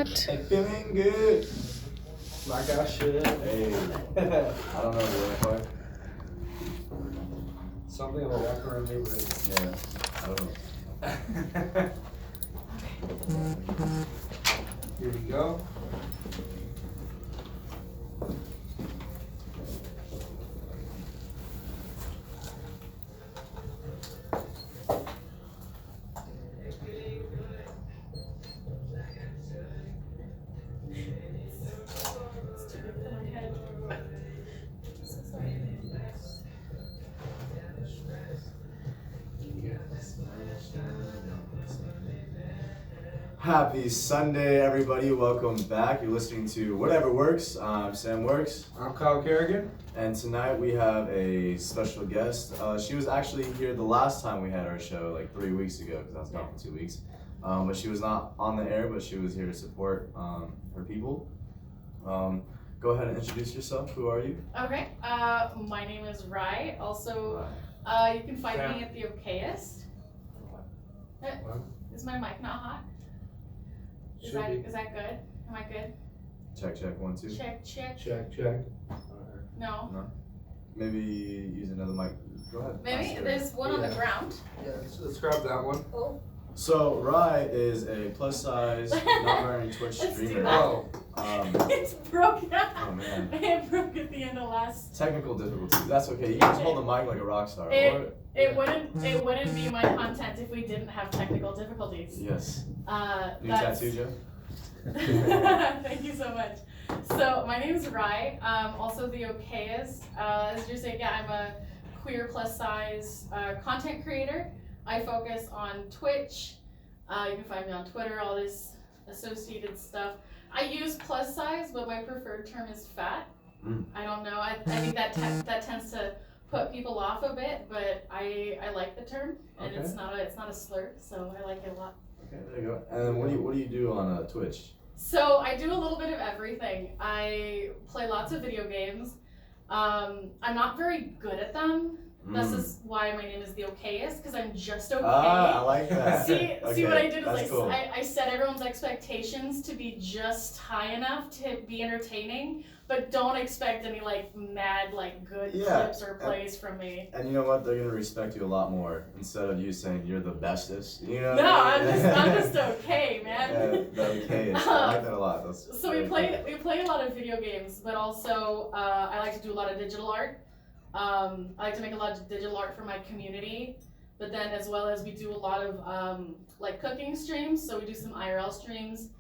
good? Hey, feeling good. Like I should. Hey, I don't know the word part. Something of a walk around neighborhood. Yeah, I don't know. Here we go. Happy Sunday, everybody. Welcome back. You're listening to Whatever Works. I'm Sam Works. I'm Kyle Kerrigan. And tonight we have a special guest. She was actually here the last time we had our show, like 3 weeks ago, because I was gone for 2 weeks. But she was not on the air, but she was here to support her people. Go ahead and introduce yourself. Who are you? Okay, my name is Rye. Also, you can find me at Th3Okayest. Is my mic not hot? Is that good? Am I good? Check, 1, 2. Check. Check. No. Maybe use another mic. Go ahead. Maybe there's one on the ground. Yeah, let's grab that one. Oh. So Rye is a plus size, not wearing Twitch Let's do streamer. that. It's broken. Oh man. It broke at the end of last. Technical difficulties. That's okay. You can just hold the mic like a rock star. It wouldn't be my content if we didn't have technical difficulties. Yes. New That's... tattoo, Joe? Thank you so much. So my name is Rye. Also Th3Okayest. As you're saying, yeah, I'm a queer plus size content creator. I focus on Twitch. You can find me on Twitter, all this associated stuff. I use plus size, but my preferred term is fat. I don't know. I think that tends to put people off a bit, but I like the term, and Okay. it's not a slur, so I like it a lot. Okay, there you go. And then what do you do on Twitch? So I do a little bit of everything. I play lots of video games. I'm not very good at them. This is why my name is Th3Okayest, because I'm just okay. Ah, I like that. See what I did is cool. I set everyone's expectations to be just high enough to be entertaining, but don't expect any mad good clips or plays from me. And you know what? They're gonna respect you a lot more instead of you saying you're the bestest. You know? No, I'm just okay, man. Yeah, the okayest. I like that a lot. So we play a lot of video games, but also I like to do a lot of digital art. I like to make a lot of digital art for my community, but then as well as we do a lot of cooking streams, so we do some IRL streams.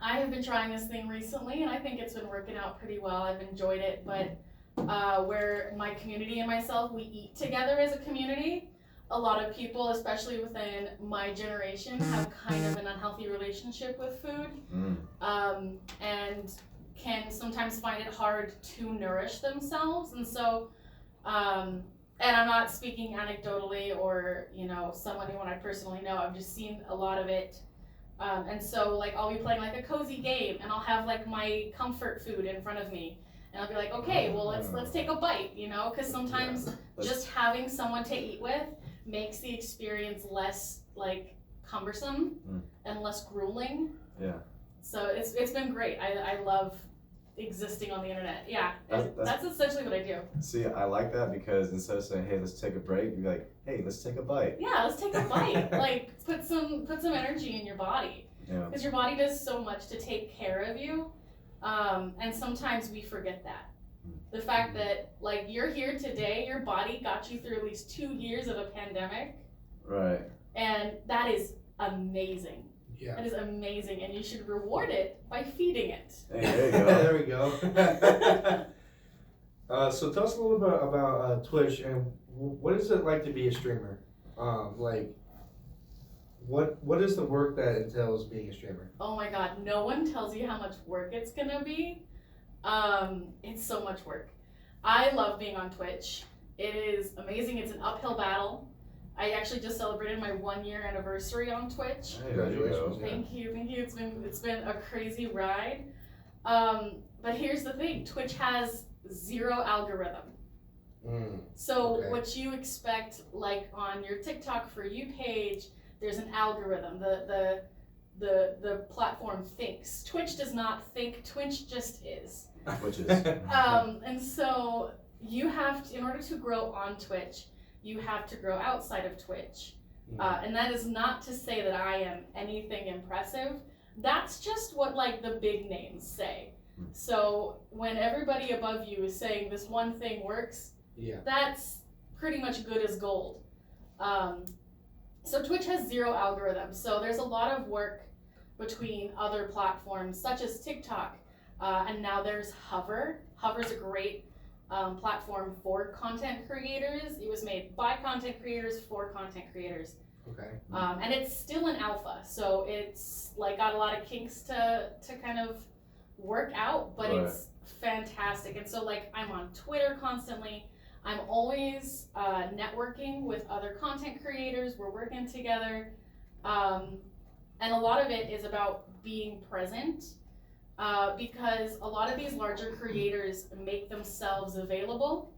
I have been trying this thing recently, and I think it's been working out pretty well. I've enjoyed it, but where my community and myself, we eat together as a community. A lot of people, especially within my generation, have kind of an unhealthy relationship with food, and can sometimes find it hard to nourish themselves. And so, and I'm not speaking anecdotally or, someone I personally know. I've just seen a lot of it. And so I'll be playing a cozy game, and I'll have my comfort food in front of me. And I'll be like, okay, well, let's take a bite, because sometimes just having someone to eat with makes the experience less cumbersome and less grueling. Yeah. So it's been great. I love existing on the internet. Yeah, that's essentially what I do. See, I like that because instead of saying, hey, let's take a break, you're like, hey, let's take a bite. Yeah, let's take a bite. Put some energy in your body. Yeah. Because your body does so much to take care of you. And sometimes we forget that. The fact that you're here today, your body got you through at least 2 years of a pandemic. Right. And that is amazing. Yeah. That is amazing, and you should reward it by feeding it. Hey, there you go. There we go. So tell us a little bit about Twitch, and what is it like to be a streamer? What is the work that entails being a streamer? Oh my God, no one tells you how much work it's gonna be. It's so much work. I love being on Twitch. It is amazing. It's an uphill battle. I actually just celebrated my 1-year anniversary on Twitch. Hey, there you go. Thank you. It's been a crazy ride. But here's the thing: Twitch has 0 algorithm. So what you expect, on your TikTok For You page, there's an algorithm. The the platform thinks. Twitch does not think. Twitch just is. Which is And so you have to, in order to grow on Twitch, you have to grow outside of Twitch. And that is not to say that I am anything impressive. That's just what like the big names say. So when everybody above you is saying this one thing works, that's pretty much good as gold. So Twitch has 0 algorithms. So there's a lot of work between other platforms such as TikTok, and now there's Hover. Hover's a great platform for content creators. It was made by content creators for content creators. Okay. And it's still in alpha, so it's like got a lot of kinks to kind of work out, but it's fantastic. And so like I'm on Twitter constantly. I'm always networking with other content creators. We're working together. And a lot of it is about being present, because a lot of these larger creators make themselves available.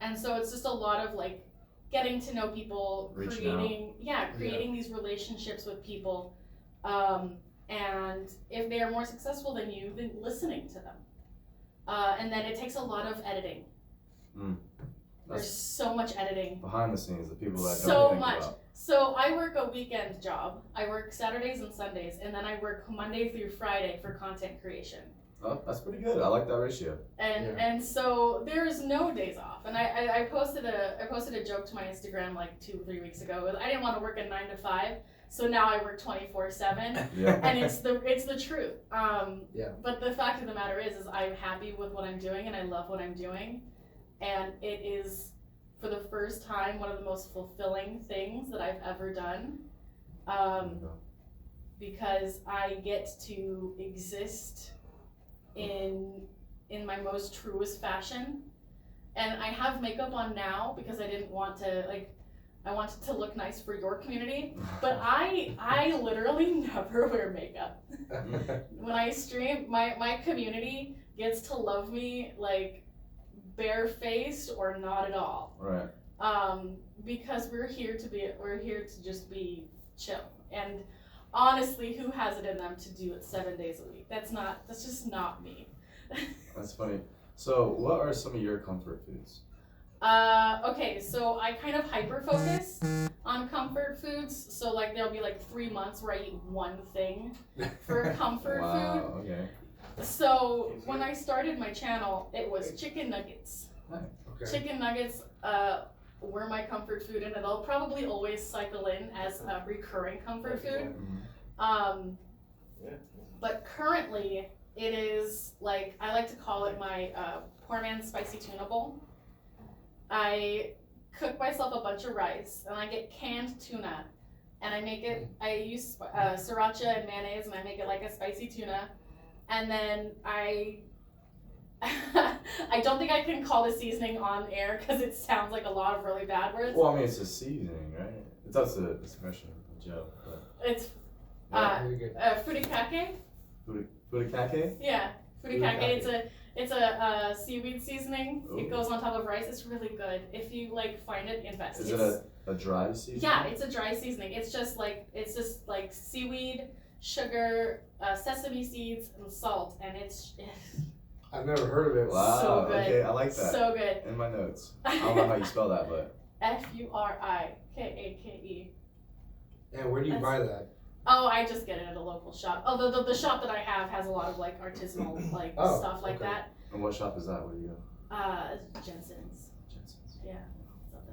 And so it's just a lot of like getting to know people, creating these relationships with people. And if they are more successful than you, then listening to them. And then it takes a lot of editing. There's so much editing. Behind the scenes, the people that so don't think much. about. So I work a weekend job. I work Saturdays and Sundays, and then I work Monday through Friday for content creation. Oh, that's pretty good. I like that ratio. And so there's no days off. And I posted a joke to my Instagram like 2 or 3 weeks ago. I didn't want to work a 9 to 5, so now I work 24/7. Yeah. And it's the truth. But the fact of the matter is I'm happy with what I'm doing, and I love what I'm doing. And it is, for the first time, one of the most fulfilling things that I've ever done, because I get to exist in my most truest fashion. And I have makeup on now because I didn't want to, like, I wanted to look nice for your community, but I literally never wear makeup. When I stream, my community gets to love me like barefaced or not at all. Right. Because we're here to just be chill. And honestly, who has it in them to do it 7 days a week? That's just not me. That's funny. So what are some of your comfort foods? Okay, so I kind of hyper focus on comfort foods. So like there'll be like 3 months where I eat one thing for comfort food. Wow, okay. So when I started my channel, it was chicken nuggets. Nice. Chicken nuggets were my comfort food, and it'll probably always cycle in as a recurring comfort food. But currently, it is like, I like to call it my poor man's spicy tuna bowl. I cook myself a bunch of rice, and I get canned tuna, and I use sriracha and mayonnaise, and I make it like a spicy tuna. And then I don't think I can call the seasoning on air because it sounds like a lot of really bad words. Well, I mean, it's a seasoning, right? It's up to discretion of Joe. But It's furikake. Furikake? Yeah, furikake. It's a seaweed seasoning. Ooh. It goes on top of rice. It's really good. If you like find it, invest. Is it a dry seasoning? Yeah, it's a dry seasoning. It's just like seaweed, sugar, sesame seeds, and salt, and it's I've never heard of it. Wow, so good. okay, I like that. So good. In my notes. I don't know how you spell that, but. Furikake. And where do you buy that? Oh, I just get it at a local shop. Oh, the shop that I have has a lot of like artisanal like stuff like that. And what shop is that? Where do you go? Jensen's. Jensen's. Yeah.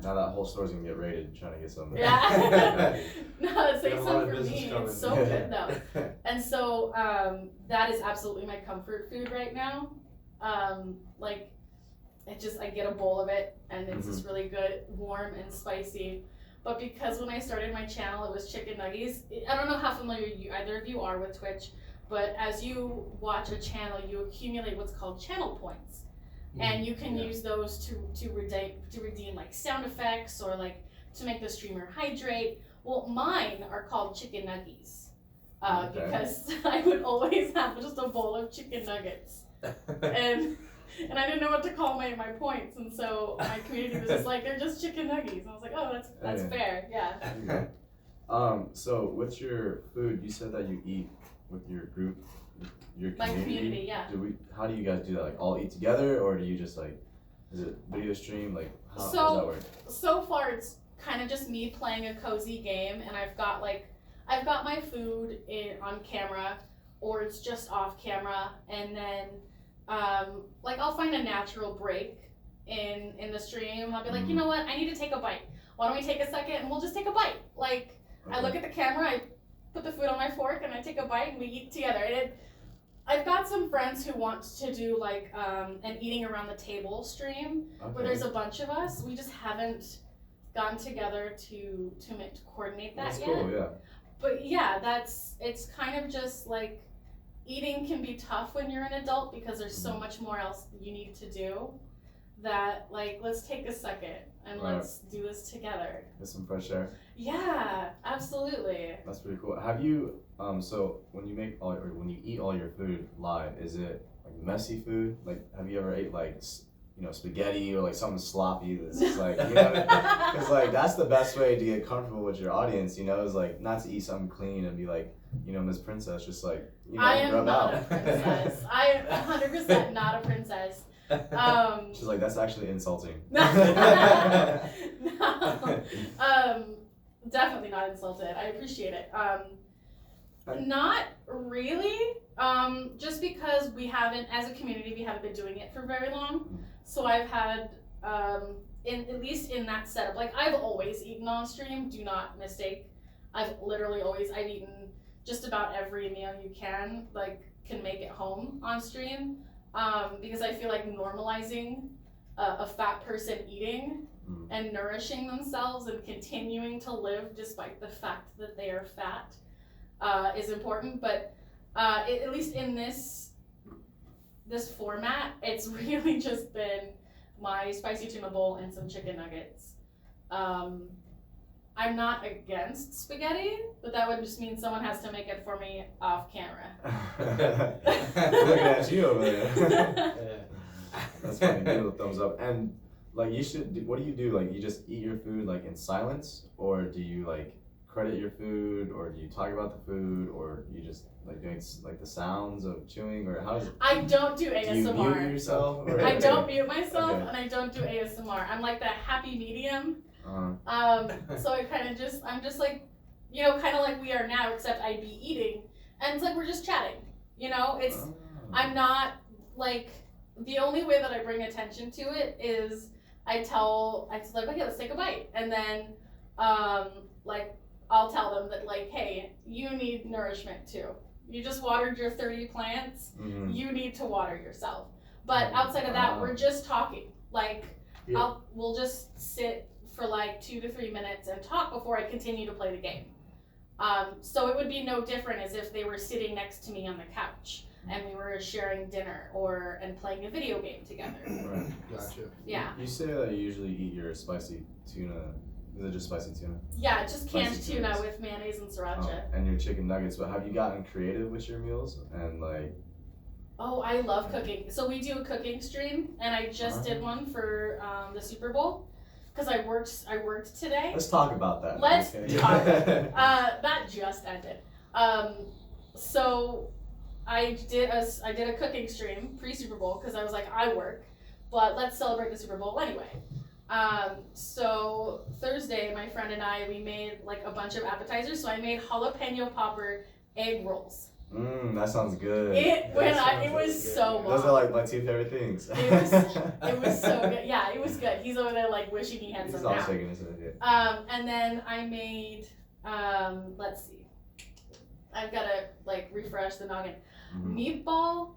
Now that whole store's gonna get raided trying to get something. Yeah. No, say Got a lot some of for business me. coming. It's so good though. And so that is absolutely my comfort food right now. Like I get a bowl of it, and it's just really good, warm and spicy. But because when I started my channel, it was chicken nuggets. I don't know how familiar either of you are with Twitch, but as you watch a channel, you accumulate what's called channel points. And you can use those to redeem like sound effects or like to make the streamer hydrate. Well, mine are called chicken nuggies because I would always have just a bowl of chicken nuggets, and I didn't know what to call my points, and so my community was just like, they're just chicken nuggies, and I was like, oh, that's fair, yeah. So with your food, you said that you eat with your group, your My community. community, yeah. How do you guys do that? Like all eat together, or do you just like, is it video stream? Like how does that work? So far it's kind of just me playing a cozy game, and I've got my food on camera, or it's just off camera, and then like I'll find a natural break in the stream. I'll be like, you know what, I need to take a bite. Why don't we take a second and we'll just take a bite? Like I look at the camera, I put the food on my fork, and I take a bite, and we eat together. And I've got some friends who want to do like an eating around the table stream where there's a bunch of us. We just haven't gotten together to coordinate that That's yet. cool, yeah. But yeah, it's kind of just like eating can be tough when you're an adult because there's so much more else you need to do that like let's take a second and let's do this together. Get some fresh air. Yeah, absolutely. That's pretty cool. Have you so when you eat all your food live, is it like messy food? Like have you ever ate like spaghetti or like something sloppy that's just like, because like that's the best way to get comfortable with your audience, is like not to eat something clean and be like, Miss Princess, just like, I am rub not out. a princess. I am 100% not a princess. She's like, that's actually insulting. No. Definitely not insulted. I appreciate it. Not really. Just because we haven't, as a community, we haven't been doing it for very long. So I've had, at least in that setup, like I've always eaten on stream. Do not mistake. I've eaten just about every meal you can make it home on stream. Because I feel like normalizing a fat person eating and nourishing themselves and continuing to live despite the fact that they are fat is important. But at least in this format, it's really just been my spicy tuna bowl and some chicken nuggets. I'm not against spaghetti, but that would just mean someone has to make it for me off camera. Looking at you over there. That's funny. Give it a thumbs up. And like what do you do? Like you just eat your food like in silence, or do you like credit your food, or do you talk about the food, or you just like doing like the sounds of chewing, or how does it? I don't do ASMR. Do you mute yourself? I don't mute myself, Okay. and I don't do ASMR. I'm like that happy medium. So I'm just like, kind of like we are now, except I'd be eating, and it's like we're just chatting. I'm not like, the only way that I bring attention to it is I tell like, okay, let's take a bite, and then like I'll tell them that like, hey, you need nourishment too. You just watered your 30 plants. You need to water yourself. But outside of that, we're just talking. Like we'll just sit for like 2 to 3 minutes and talk before I continue to play the game. So it would be no different as if they were sitting next to me on the couch and we were sharing dinner and playing a video game together. Right. Gotcha. Yeah. You say that you usually eat your spicy tuna. Is it just spicy tuna? Yeah, just canned Spicy tuna tunas. with mayonnaise and sriracha. And your chicken nuggets. But have you gotten creative with your meals and like? Oh, I love cooking. So we do a cooking stream, and I just did one for the Super Bowl because I worked today. Let's talk about that. Let's okay. talk. That just ended. So I did a cooking stream pre-Super Bowl because I was like, I work, but let's celebrate the Super Bowl anyway. So Thursday, my friend and I, we made like a bunch of appetizers. So I made jalapeno popper egg rolls. That sounds good. It was so bomb. Those are like my 2 favorite things. It was so good. Yeah, it was good. He's over there like wishing he had some now. He's all shaking his head. And then I made let's see. I've gotta like refresh the noggin. Meatball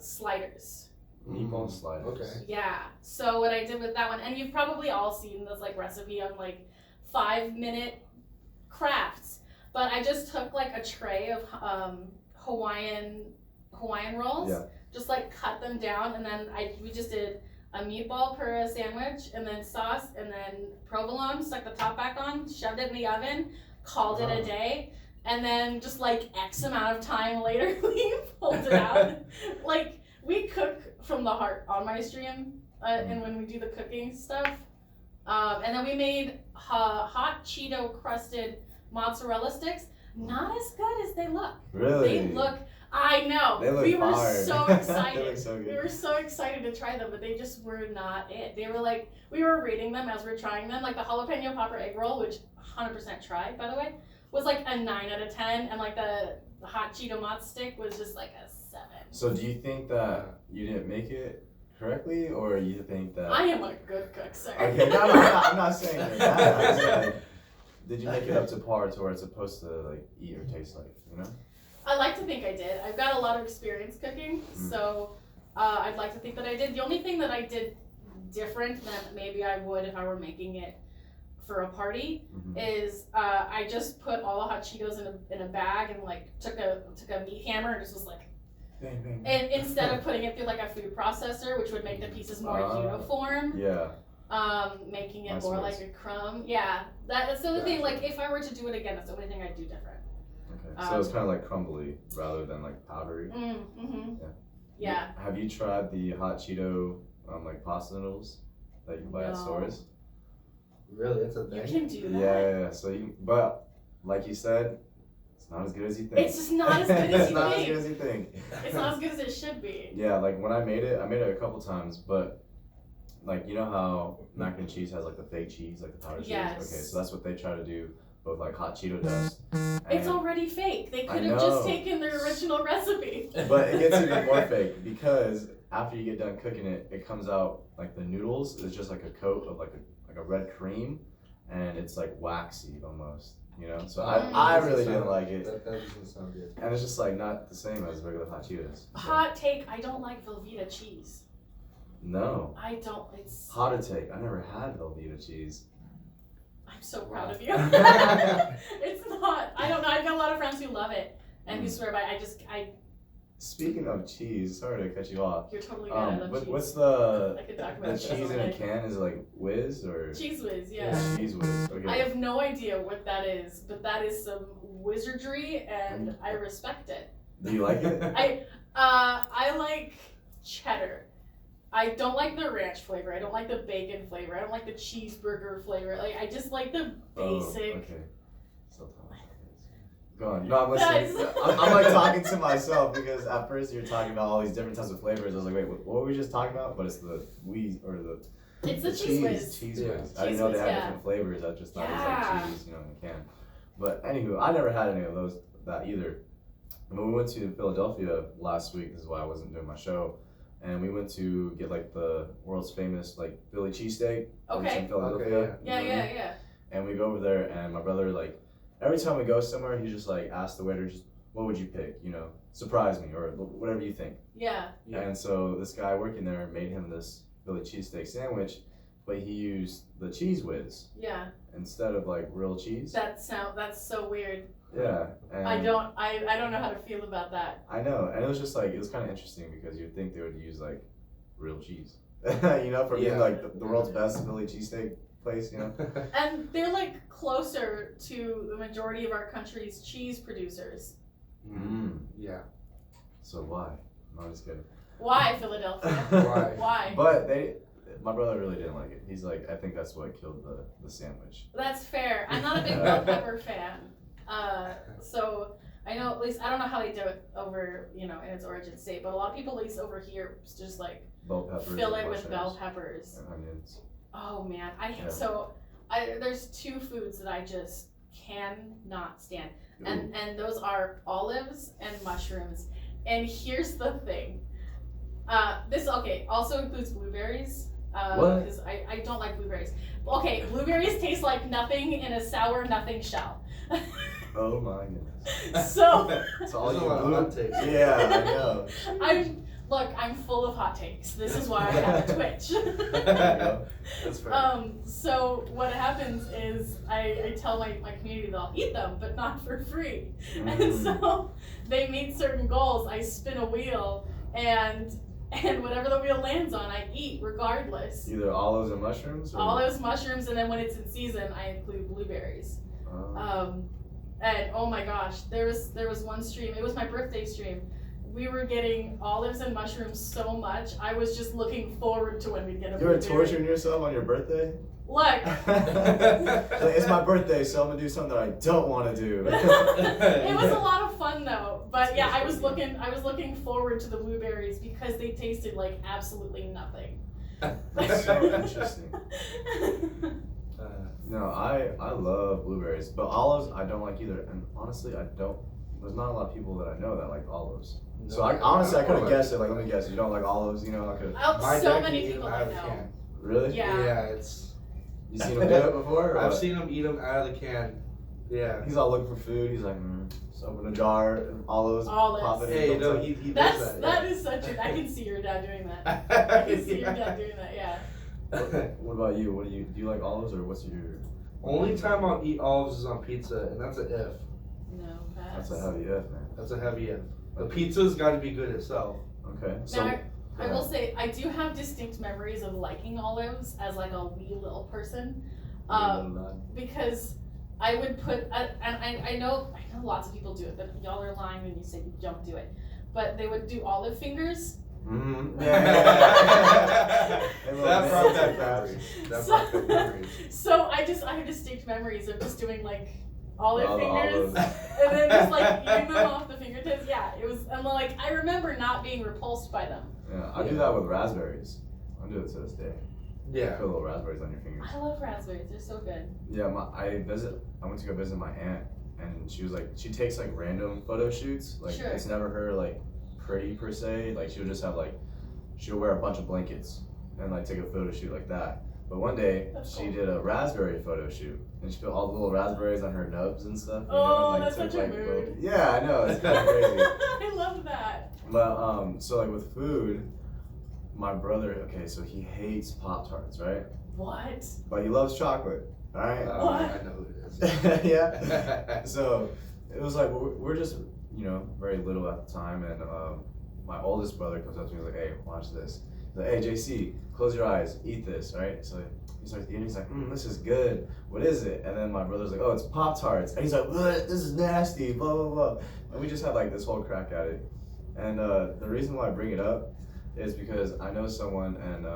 sliders. Meatball sliders. Okay. Yeah. So what I did with that one, and you've probably all seen this like recipe on like 5-minute crafts, but I just took like a tray of Hawaiian rolls, just like cut them down, and then we just did a meatball per sandwich, and then sauce, and then provolone, stuck the top back on, shoved it in the oven, called it a day, and then just like X amount of time later, we pulled it out. Like, we cook from the heart on my stream, and when we do the cooking stuff. And then we made hot Cheeto crusted mozzarella sticks, not as good as they look. Really? They look, I know. They look we were fire. so They excited. look so We good. were so excited to try them, but they just were not it. They were like, we were rating them as we were trying them. Like the jalapeno popper egg roll, which 100% tried, by the way, was like a 9 out of 10. And like the hot Cheeto mozz stick was just like a 7. So do you think that you didn't make it correctly, or you think that? I am a good cook, sir. Okay, no, I'm not saying you're bad. I'm saying, like, did you make it up to par to where it's supposed to like eat or taste like, you know? I like to think I did. I've got a lot of experience cooking, so I'd like to think that I did. The only thing that I did different than maybe I would if I were making it for a party is I just put all the hot Cheetos in a bag and like took a meat hammer and just was like, Bang, bang. and instead of putting it through like a food processor, which would make the pieces more uniform, Yeah. making it Nice more words. like a crumb. Yeah, that's the only thing. Like if I were to do it again, that's the only thing I'd do different. Okay. So it's kind of like crumbly rather than like powdery. Yeah. Have you tried the hot Cheeto like pasta noodles that you can buy at No. stores? Really, it's a You thing. can do that. Yeah. So but like you said, it's not as good as you think. It's just not as good as It's you not as think. good as you think. It's not as good as it should be. Yeah, like when I made it a couple times, but like you know how mac and cheese has like the fake cheese, like the powdered Yes. cheese? Okay, so that's what they try to do with like hot Cheeto does. It's And- already fake. They I could have just know. taken their original recipe. But it gets even more fake because after you get done cooking it, it comes out like the noodles is just like a coat of like a red cream, and it's like waxy almost, you know. So I really didn't like it, That doesn't sound good. and it's just like not the same as regular hot Cheetos. So, Hot take, I don't like Velveeta cheese. no. I don't, it's, Hot take. I never had Velveeta cheese. I'm so proud of you. It's not, I don't know, I've got a lot of friends who love it and who swear by it. Speaking of cheese, sorry to cut you off. You're totally good, I love cheese. What's the I could talk about cheese cheese in all a day. can? Is it like Whiz or Cheese Whiz, yeah. Cheese Whiz? Okay. I have no idea what that is, but that is some wizardry and I respect it. Do you like it? I like cheddar. I don't like the ranch flavor. I don't like the bacon flavor. I don't like the cheeseburger flavor. Like I just like the basic. Oh, okay. So go on. No, I'm listening. Guys. I'm like talking to myself because at first you're talking about all these different types of flavors. I was like, wait, what were we just talking about? But it's the It's the cheese whiz. Cheese Yeah. whiz. I didn't know they Cheese had whiz, yeah. different flavors. I just thought it was Yeah. like cheese, you know, in a can. But anywho, I never had any of that either. When we went to Philadelphia last week, this is why I wasn't doing my show, and we went to get like the world's famous like Philly cheesesteak. Okay. In Philadelphia. Okay, you know Yeah, what I mean? yeah. And we go over there, and my brother, like, every time we go somewhere, he just, like, asks the waiter, just, what would you pick, you know, surprise me, or whatever you think. Yeah. Yeah. And so this guy working there made him this Philly cheesesteak sandwich, but he used the cheese whiz Yeah. instead of, like, real cheese. That's so weird. Yeah. And I don't know how to feel about that. I know, and it was just, like, it was kind of interesting because you'd think they would use, like, real cheese. You know, for being, like, the world's best Philly cheesesteak place, you know? And they're like closer to the majority of our country's cheese producers. Yeah. So why? No, I'm just kidding. Why Philadelphia? Why? Why? But my brother really didn't like it. He's like, I think that's what killed the sandwich. That's fair. I'm not a big bell pepper fan. So I know at least I don't know how they do it over, you know, in its origin state, but a lot of people at least over here just like Bell peppers. fill and it with bell mushrooms peppers. and onions. Oh man, Yeah. there's 2 foods that I just cannot stand, Ooh. and those are olives and mushrooms. And here's the thing, this also includes blueberries. What? Because I don't like blueberries. Okay, blueberries taste like nothing in a sour nothing shell. Oh my goodness. So It's all There's you a lot of hot takes. Yeah, I know. I'm full of hot takes. This is why I have a Twitch. That's fair. So what happens is I tell my community that I'll eat them, but not for free. And so they meet certain goals. I spin a wheel, and whatever the wheel lands on, I eat regardless. Either olives and mushrooms? Or... Olives, mushrooms, and then when it's in season, I include blueberries. And oh my gosh, there was one stream. It was my birthday stream. We were getting olives and mushrooms so much. I was just looking forward to when we'd get a You were blueberry. torturing yourself on your birthday? Look, Like, it's my birthday, so I'm gonna do something that I don't want to do. it was a lot of fun though. But yeah, I was looking forward to the blueberries because they tasted like absolutely nothing. So interesting. No, I love blueberries, but olives I don't like either. And honestly, I don't. There's not a lot of people that I know that like olives. No, So honestly, I could have like guessed it. Like, let me guess, you don't like olives, you know? I could. My So dad many can eat people them I out of the know. can. Really? Yeah. Yeah, it's. You seen him do it before? or I've what? seen him eat them out of the can. Yeah. He's all looking for food. He's like, just open a jar, and olives, pop it in. Hey, don't no, touch- he does That's that. that is such a. I can see your dad doing that. I can see your dad doing that. Yeah. What about you? What do you like olives or what's your? Only time I'll eat olives is on pizza, and that's an if. No. That's a heavy if, man. That's a heavy if. The pizza's got to be good itself. Okay. So. Now, I will say I do have distinct memories of liking olives as like a wee little person, because I would put and I know lots of people do it, but y'all are lying when you say you don't do it. But they would do olive fingers. Mm-hmm. That brought back memories. That brought back memories. So I have distinct memories of just doing like olive All the fingers olives. and then just like eating them off the fingertips. Yeah, it was, and like I remember not being repulsed by them. Yeah, I do that with raspberries. I do it to this day. Yeah. Put little raspberries on your fingers. I love raspberries; they're so good. Yeah, I went to go visit my aunt, and she was like, she takes like random photo shoots. Like Sure. it's never her like pretty per se. Like she'll just have like, she'll wear a bunch of blankets and like take a photo shoot like that. But one day That's she cool. did a raspberry photo shoot, and she put all the little raspberries on her nubs and stuff. You Oh, know, and, like, that's such a mood. Yeah, I know, it's kind of crazy. I love that. But so like with food, my brother, okay, so he hates Pop-Tarts, right? What? But he loves chocolate, alright? What? I know who it is. Yeah. So it was like we're just, you know, very little at the time, and my oldest brother comes up to me and is like, hey, watch this. He's like, hey, JC, close your eyes, eat this, right? So he starts eating. He's like, this is good. What is it? And then my brother's like, oh, it's Pop-Tarts. And he's like, what? This is nasty. Blah blah blah. And we just had like this whole crack at it. And the reason why I bring it up is because I know someone, and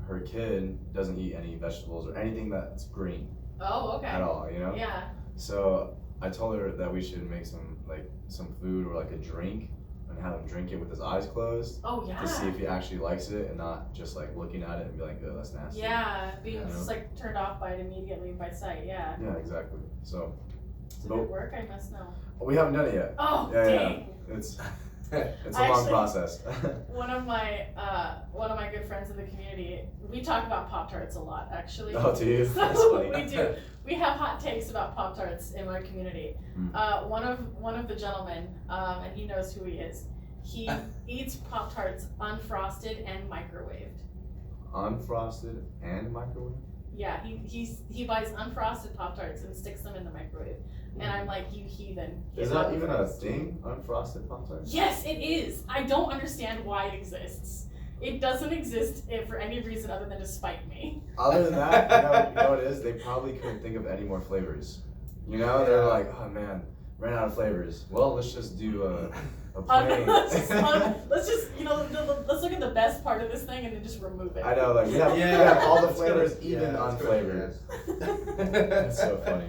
her kid doesn't eat any vegetables or anything that's green Oh, okay. at all. You know. Yeah. So I told her that we should make some food or like a drink and have him drink it with his eyes closed Oh, yeah. to see if he actually likes it and not just like looking at it and be like, oh, that's nasty. Yeah, being You know? just like turned off by it immediately by sight. Yeah. Yeah, exactly. So Does it Nope. work? I must know. we haven't done it yet. Oh, Yeah, yeah. dang. It's a I long actually- process. One of my good friends in the community, we talk about Pop-Tarts a lot, actually. Oh, do you? So That's funny. we do. We have hot takes about Pop-Tarts in our community. Mm. One of the gentlemen, and he knows who he is. He eats Pop-Tarts unfrosted and microwaved. Unfrosted and microwave? Yeah, he buys unfrosted Pop-Tarts and sticks them in the microwave. And I'm like, you heathen. Is Get that out even of a this. thing? Unfrosted Pop-Tarts? Yes, it is. I don't understand why it exists. It doesn't exist for any reason other than to spite me. Other than that, you know what it is? They probably couldn't think of any more flavors. You know, they're like, oh man, ran out of flavors. Well, let's just do a plain. Let's just, let's look at the best part of this thing and then just remove it. I know, like we have all the flavors, even unflavored. That's so funny.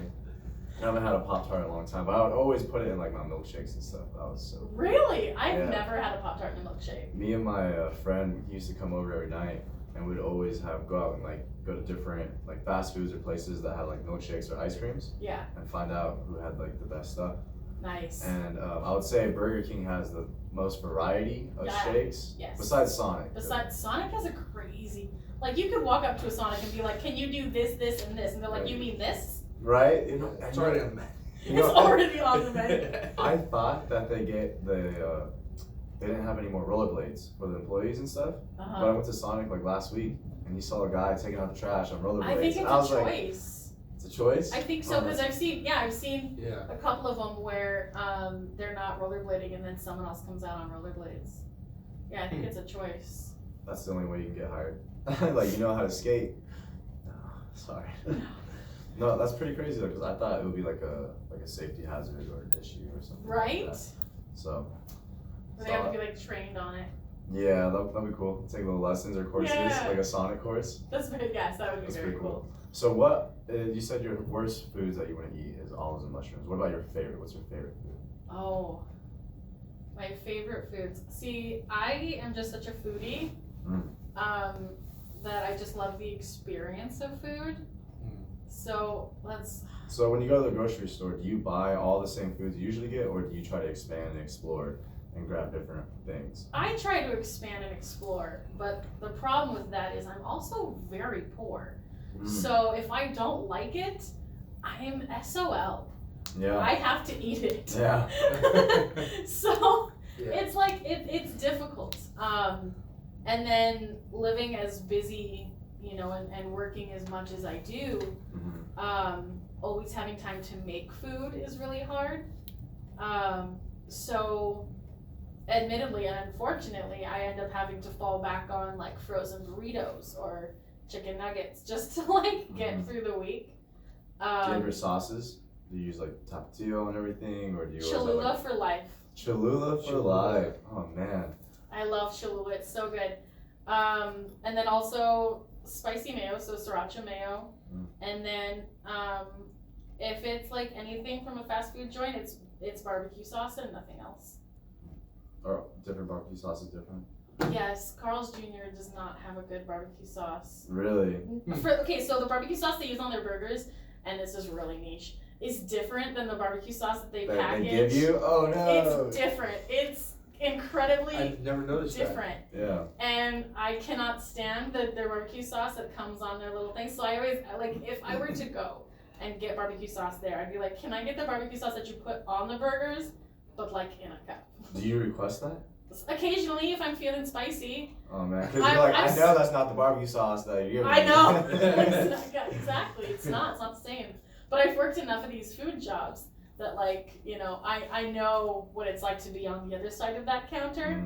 I haven't had a Pop-Tart in a long time, but I would always put it in like my milkshakes and stuff. That was so. Really? I've Yeah. never had a Pop-Tart in a milkshake. Me and my friend, he used to come over every night, and we'd always go out and like go to different like fast foods or places that had like milkshakes or ice creams, Yeah, and find out who had like the best stuff. nice. And I would say Burger King has the most variety of Yeah. shakes, Yes. besides Sonic. Besides, Sonic has a crazy, like you could walk up to a Sonic and be like, can you do this, this, and this? And they're like, Right. you mean this? Right? It's already on the You know, It's already on the menu. I thought that they didn't have any more rollerblades for the employees and stuff. But I Uh-huh. went to Sonic like last week, and you saw a guy taking out the trash on rollerblades. I think it's and I was a like, choice. it's a choice? I think so, because I've seen Yeah. a couple of them where they're not rollerblading and then someone else comes out on rollerblades. Yeah, I think it's a choice. That's the only way you can get hired. Like, you know how to skate. No, sorry. No, that's pretty crazy though, because I thought it would be like a safety hazard or an issue or something. Right? Like that. So. They have to be like trained on it. Yeah, that'd be cool. Take little lessons or courses, Yeah. like a Sonic course. That's very, yes, that would be That's very pretty cool. cool. So what, you said your worst foods that you wouldn't eat is olives and mushrooms. What about your favorite? What's your favorite food? Oh, my favorite foods. See, I am just such a foodie that I just love the experience of food. So So when you go to the grocery store, do you buy all the same foods you usually get, or do you try to expand and explore and grab different things? I try to expand and explore, but the problem with that is I'm also very poor. So if I don't like it, I am SOL. Yeah. I have to eat it. Yeah. So it's like it's difficult. And then living as busy, you know, and working as much as I do, always having time to make food is really hard. So admittedly and unfortunately, I end up having to fall back on like frozen burritos or chicken nuggets just to like get through the week. Do you have your sauces? Do you use like tapatio and everything, or do you Cholula like, for life. Cholula for life. Oh man. I love Cholula, it's so good. And then also spicy mayo, so sriracha mayo. And then if it's like anything from a fast food joint, it's barbecue sauce and nothing else. Or different barbecue sauce is different? Yes, Carl's Jr. does not have a good barbecue sauce. Really? Okay, so the barbecue sauce they use on their burgers, and this is really niche, is different than the barbecue sauce that they package. They give you? Oh no. It's different. It's incredibly I've never noticed different. Yeah. And I cannot stand their barbecue sauce that comes on their little thing. So I always, like, if I were to go and get barbecue sauce there, I'd be like, can I get the barbecue sauce that you put on the burgers, but like in a cup? Do you request that? Occasionally, if I'm feeling spicy. Oh man, because you're like, I know that's not the barbecue sauce that you're giving I me. know. Exactly. It's not the same. But I've worked enough of these food jobs that, like, you know, I know what it's like to be on the other side of that counter.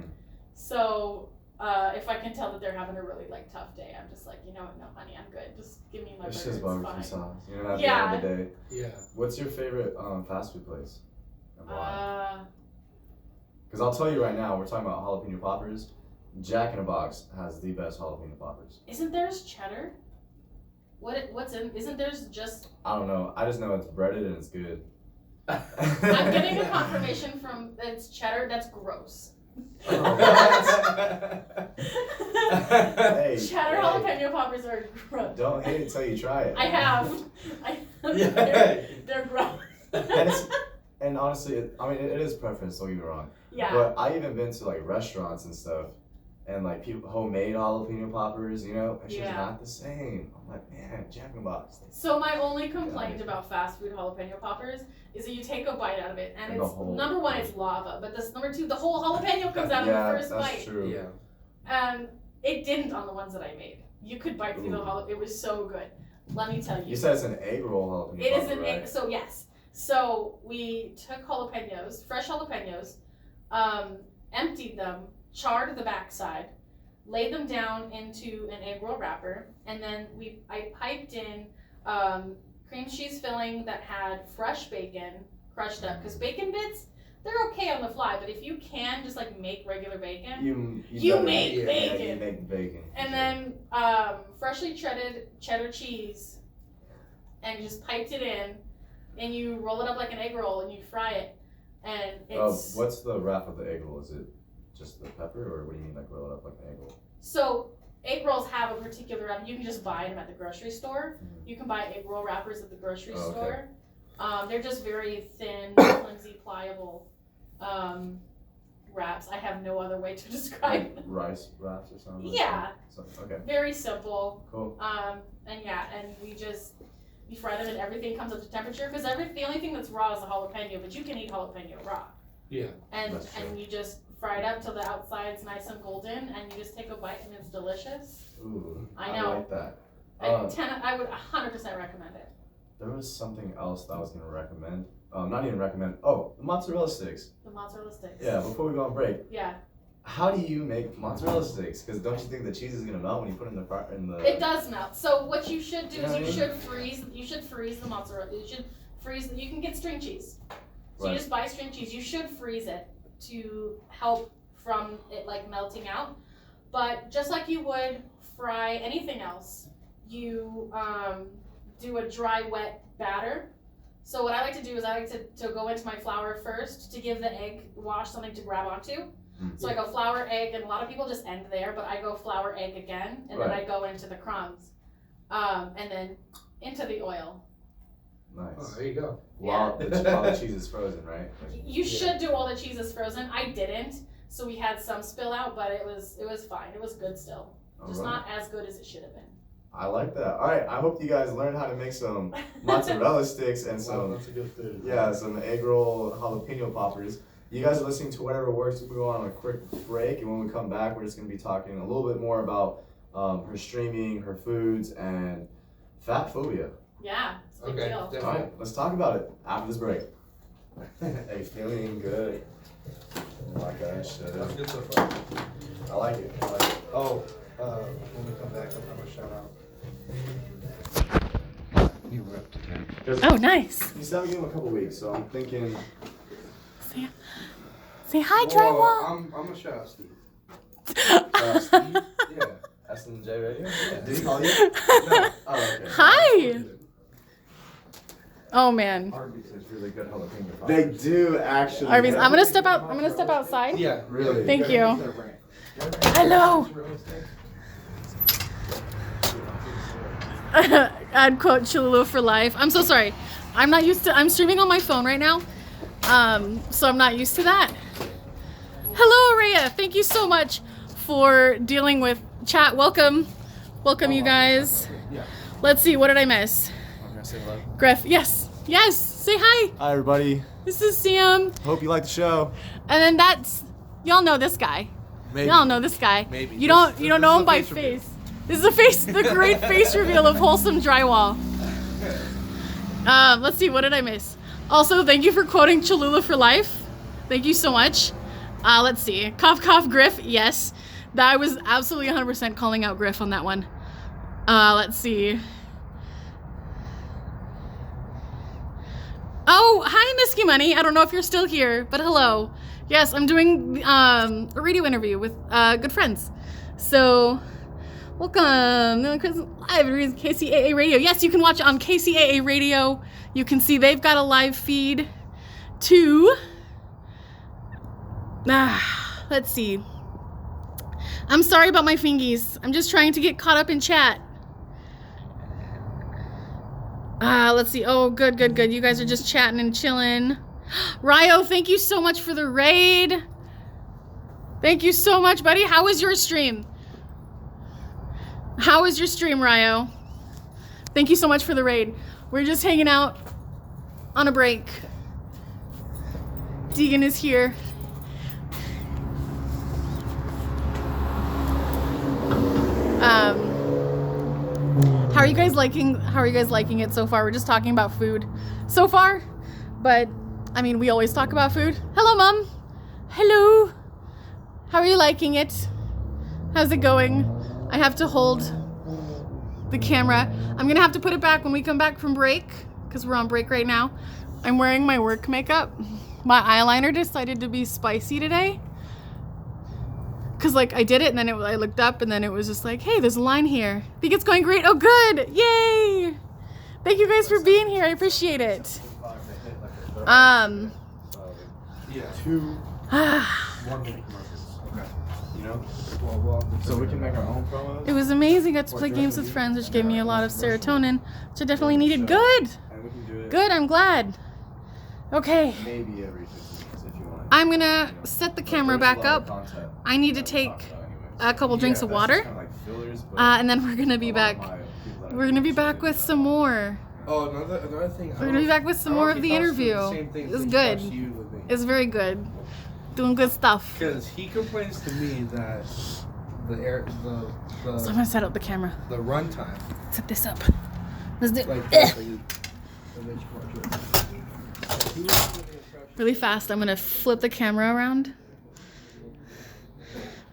So if I can tell that they're having a really like tough day, I'm just like, you know what, no honey, I'm good. Just give me my burger. It's just barbecue fine. sauce. You know, at the end of the day. Yeah. What's your favorite fast food place? And why? Uh, Because I'll tell you right now, we're talking about jalapeno poppers. Jack in a Box has the best jalapeno poppers. Isn't theirs cheddar? What's in? Isn't theirs just? I don't know. I just know it's breaded and it's good. I'm getting a confirmation from it's cheddar. That's gross. Hey, Cheddar jalapeno poppers are gross. Don't hate it till you try it. I have. Yeah. They're gross. And honestly, it is preference. Don't get me wrong. Yeah. But I even been to like restaurants and stuff, and like people homemade jalapeno poppers. You know, it's just not the same. I'm like, man, Jack in the Box. So my only complaint about fast food jalapeno poppers is that you take a bite out of it, and it's number one, it's lava, but this number two, the whole jalapeno comes out in the first bite. That's true. Yeah. And it didn't on the ones that I made. You could bite through the jalapeno. It was so good. Let me tell you. You said it's an egg roll jalapeno. It is popper, an right? egg. So yes. So we took jalapenos, fresh jalapenos, emptied them, charred the backside, laid them down into an egg roll wrapper, and then I piped in cream cheese filling that had fresh bacon crushed up, because bacon bits, they're okay on the fly, but if you can just like make regular bacon, you make bacon. Yeah, you make bacon. And then freshly shredded cheddar cheese, and you just piped it in, and you roll it up like an egg roll, and you fry it, and it's. What's the wrap of the egg roll? Is it just the pepper, or what do you mean like roll it up like an egg roll? So egg rolls have a particular wrap. You can just buy them at the grocery store. You can buy egg roll wrappers at the grocery store. They're just very thin, flimsy, pliable wraps. I have no other way to describe them. Rice wraps or something? Yeah. Okay. Very simple. Cool. And we fry them and everything comes up to temperature, because the only thing that's raw is the jalapeno, but you can eat jalapeno raw. Yeah. And you just fry it up till the outside's nice and golden, and you just take a bite and it's delicious. Ooh, I know. I like that. I would 100% recommend it. There was something else that I was gonna recommend. Not even recommend. Oh, the mozzarella sticks. The mozzarella sticks. Yeah. Before we go on break. Yeah. How do you make mozzarella sticks? Because don't you think the cheese is gonna melt when you put it in the fryer? It does melt. So what you should do is You you should freeze the mozzarella. You can get string cheese. So Right. you just buy string cheese. You should freeze it to help from it like melting out. But just like you would fry anything else, you do a dry, wet batter. So what I like to do is I like to go into my flour first to give the egg wash something to grab onto. So I go flour, egg, and a lot of people just end there, but I go flour, egg again, and then I go into the crumbs, and then into the oil. Nice. Oh, there you go. While the cheese is frozen, right? You should do all the cheeses frozen. I didn't, so we had some spill out, but it was fine. It was good still. Just not as good as it should have been. I like that. All right, I hope you guys learned how to make some mozzarella sticks and some That's a good food. Yeah, some egg roll jalapeno poppers. You guys are listening to Whatever Works. We're going on a quick break, and when we come back, we're just going to be talking a little bit more about her streaming, her foods, and fat phobia. Yeah, it's a big deal. Definitely. All right, let's talk about it after this break. Hey, feeling good. Oh my gosh. That's good so far. I like it. I like it. Oh, when we come back, I'm gonna shout out. You were up to 10. Oh, nice. You said we give him a couple weeks, so I'm thinking. Say hi, Drywall. I'm gonna shout out Steve. Steve? Yeah. S&J Radio? Yeah. Did he call you? No. Oh, okay. Hi. Oh man. Arby's is really good jalapeno poppers. They do actually. Arby's. I'm gonna step out. I'm gonna step outside. Yeah, Really? Thank you. Hello. I'd quote Cholula for life. I'm so sorry. I'm streaming on my phone right now. So I'm not used to that. Hello, Araya. Thank you so much for dealing with chat. Welcome, you guys. Let's see. What did I miss? I'm gonna say hello. Griff. Yes. Say hi. Hi, everybody. This is Sam. Hope you like the show. And then y'all know this guy. Maybe. Y'all know this guy. Maybe. You don't This know is him by the face face. This is the great face reveal of Wholesome Drywall. Let's see, what did I miss? Also, thank you for quoting Cholula for life. Thank you so much. Let's see. Cough, cough, Griff. Yes. I was absolutely 100% calling out Griff on that one. Let's see. Oh, hi, Misky Money. I don't know if you're still here, but hello. Yes, I'm doing a radio interview with good friends. So, welcome. Live KCAA Radio. Yes, you can watch it on KCAA Radio. You can see they've got a live feed too. Let's see. I'm sorry about my fingies. I'm just trying to get caught up in chat. Let's see. Oh, good. You guys are just chatting and chilling. Ryo, thank you so much for the raid. Thank you so much, buddy. How was your stream? How was your stream, Ryo? Thank you so much for the raid. We're just hanging out on a break. Deegan is here. How are you guys liking it so far? We're just talking about food so far, but I mean, we always talk about food. Hello, Mom. Hello. How are you liking it? How's it going? I have to hold the camera. I'm gonna have to put it back when we come back from break, because we're on break right now. I'm wearing my work makeup. My eyeliner decided to be spicy today. Cause like I did it and then I looked up and then it was just like, hey, there's a line here. I think it's going great. Oh, good. Yay. Thank you guys for being here. I appreciate it. Yeah. 2 1-minute commercials. Okay. You know? Well, So we can make our own promos. It was amazing. Got to play games with friends, which gave me a lot of serotonin, which I definitely needed. Good. And we can do it Good. I'm glad. Okay. maybe every 15 minutes if you want. I'm gonna set the camera back up. I need to take a couple drinks of water. And then we're gonna be back. We're gonna be back with some more. Oh, another thing. We're gonna be back with some more of the interview. It's good. It's very good. Doing good stuff. Because he complains to me that the So I'm gonna set up the camera. the runtime. Set this up. Let's do it. Really fast. I'm gonna flip the camera around.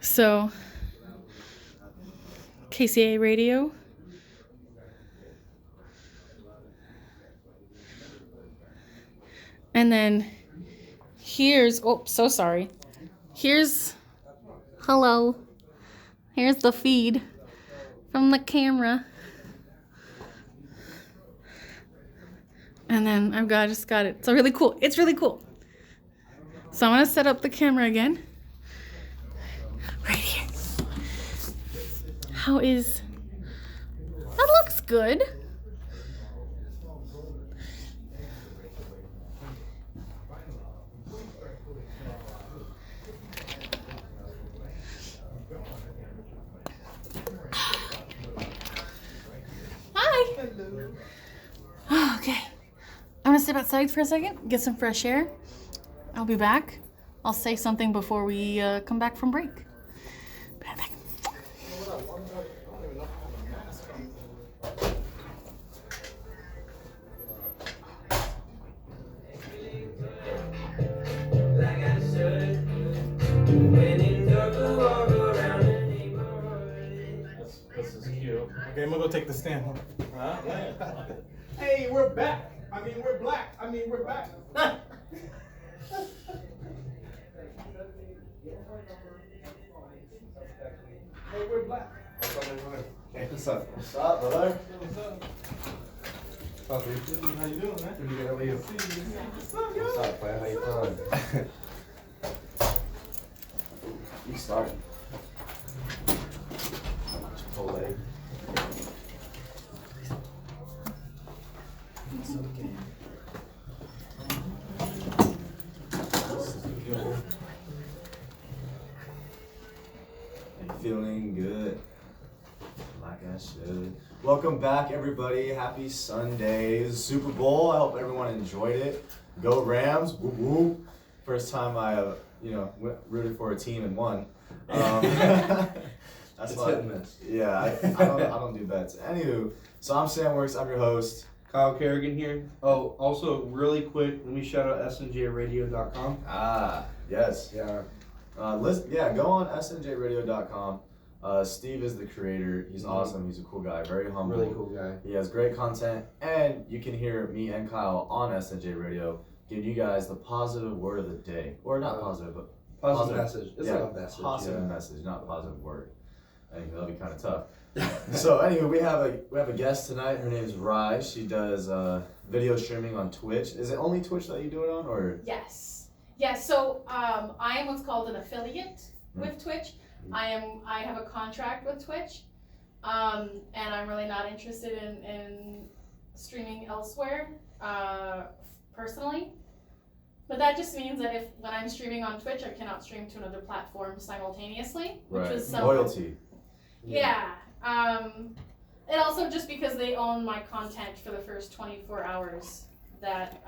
So, KCA Radio. And then here's, oh, so sorry. Hello. Here's the feed from the camera. And then just got it. So really cool. It's really cool. So I'm gonna set up the camera again. Right here. That looks good. Hi. Hello. Okay. I'm gonna step outside for a second, get some fresh air. I'll be back. I'll say something before we come back from break. Be right back. This is cute. Okay, I'm gonna go take the stand. Hey, we're back. I mean, we're black. I mean, we're back. Hey, we're black. Hey, what's up? What's up, brother? What's up? How you doing, man? Pretty good, how are you? What's What's up, man? How you doing? You start. Chipotle. It's okay. I'm feeling good. Like I should. Welcome back, everybody. Happy Sunday. Super Bowl. I hope everyone enjoyed it. Go Rams. Woo woo. First time I, rooted for a team and won. That's It's why. hit and miss. Yeah, I don't do bets. Anywho, so I'm Sam Works. I'm your host. Kyle Kerrigan here. Oh, also, really quick, let me shout out snjradio.com. Ah, yes. Yeah. Go on snjradio.com. Steve is the creator. He's awesome. He's a cool guy. Very humble. Really cool guy. He has great content, and you can hear me and Kyle on SNJ Radio give you guys the positive word of the day, or not positive, but Positive message. It's like a message. positive message, not positive word. Anyway, that'll be kind of tough. So anyway, we have a guest tonight. Her name is Rye. She does video streaming on Twitch. Is it only Twitch that you do it on, or? Yes. Yes. So I am what's called an affiliate with Twitch. I have a contract with Twitch, and I'm really not interested in streaming elsewhere personally. But that just means that when I'm streaming on Twitch, I cannot stream to another platform simultaneously, which Right. was some Loyalty. Yeah. And also just because they own my content for the first 24 hours that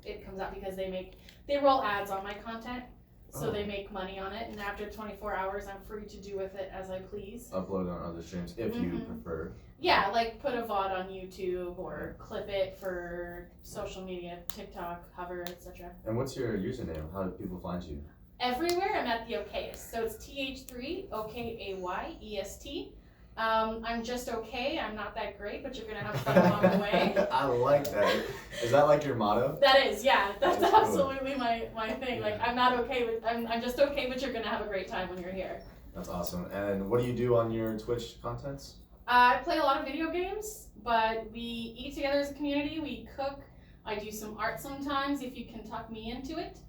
it comes out, because they roll ads on my content, so they make money on it, and after 24 hours I'm free to do with it as I please. Upload on other streams if you prefer. Yeah, like put a VOD on YouTube or clip it for social media, TikTok, Hover, etc. And what's your username? How do people find you? Everywhere I'm at Th3Okayest, so it's Th3Okayest. I'm just okay. I'm not that great, but you're gonna have fun along the way. I like that. Is that like your motto? That is, yeah. That's That's cool. absolutely my thing. Like I'm not okay with. I'm just okay, but you're gonna have a great time when you're here. That's awesome. And what do you do on your Twitch contents? I play a lot of video games, but we eat together as a community. We cook. I do some art sometimes if you can talk me into it.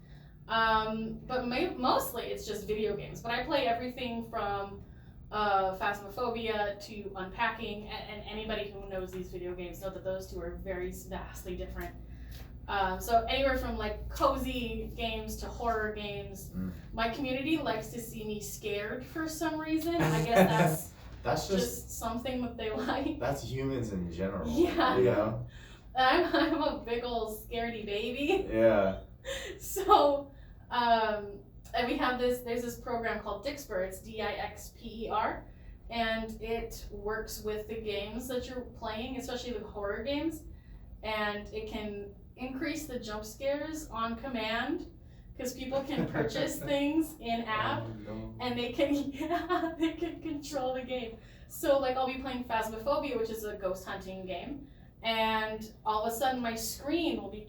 But mostly it's just video games. But I play everything from Phasmophobia to Unpacking, and anybody who knows these video games know that those two are very vastly different. So anywhere from like cozy games to horror games. My community likes to see me scared for some reason. I guess that's just something that they like. That's humans in general. Yeah. You know? I'm a big old scaredy baby. Yeah. So, and we have there's this program called Dixper, it's Dixper, and it works with the games that you're playing, especially the horror games, and it can increase the jump scares on command, because people can purchase things in app, and they can control the game. So like I'll be playing Phasmophobia, which is a ghost hunting game, and all of a sudden my screen will be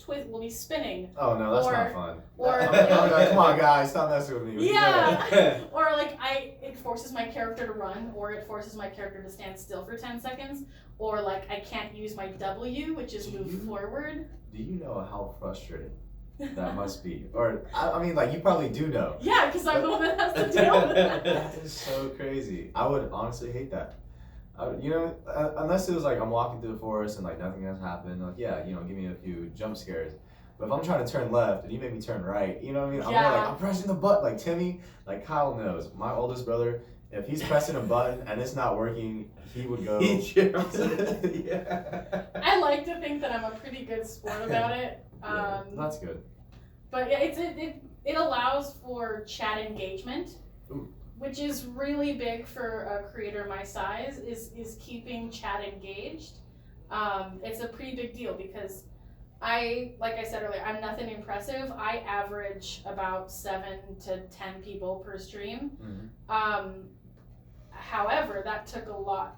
spinning. Oh no, that's not fun. Or come on guys, stop messing with me. yeah. Or like it forces my character to run, or it forces my character to stand still for 10 seconds, or like I can't use my W, which is move forward. Do you know how frustrating that must be? Or, I mean, like, you probably do know. Yeah, because I'm the one that has to deal with that. That is so crazy. I would honestly hate that. You know, unless it was like I'm walking through the forest and like nothing has happened, like, yeah, you know, give me a few jump scares. But if I'm trying to turn left and you make me turn right, you know what I mean? I'm more like, I'm pressing the button. Like Timmy, like Kyle knows, my oldest brother, if he's pressing a button and it's not working, he would go. Yeah. I like to think that I'm a pretty good sport about it. That's good. But yeah, it allows for chat engagement, which is really big for a creator my size, is keeping chat engaged. It's a pretty big deal because like I said earlier, I'm nothing impressive. I average about 7 to 10 people per stream. However, that took a lot